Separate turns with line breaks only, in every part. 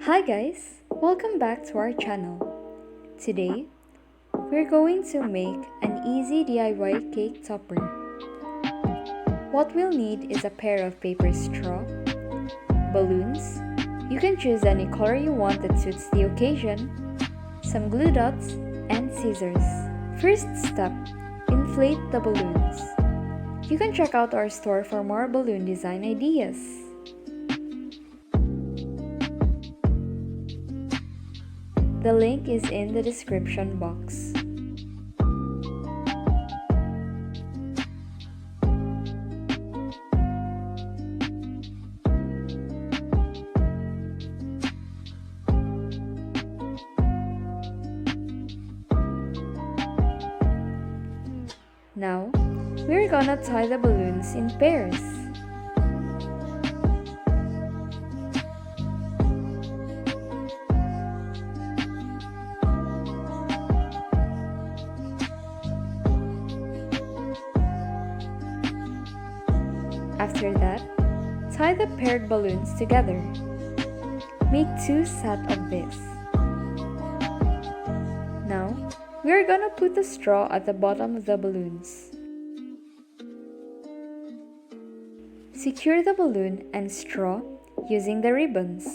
Hi guys, welcome back to our channel. Today, we're going to make an easy DIY cake topper. What we'll need is a pair of paper straw, balloons, you can choose any color you want that suits the occasion, some glue dots, and scissors. First step, inflate the balloons. You can check out our store for more balloon design ideas. The link is in the description box. Now, we're gonna tie the balloons in pairs. After that, tie the paired balloons together. Make 2 sets of this. Now, we are gonna put the straw at the bottom of the balloons. Secure the balloon and straw using the ribbons.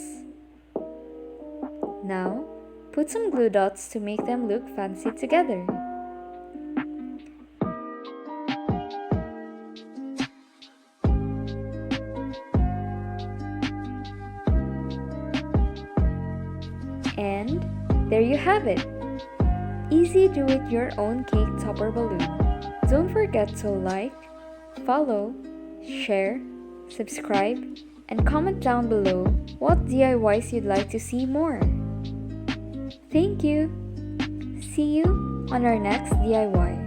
Now, put some glue dots to make them look fancy together. And there you have it! Easy do-it-your-own cake topper balloon. Don't forget to like, follow, share, subscribe, and comment down below what DIYs you'd like to see more. Thank you! See you on our next DIY.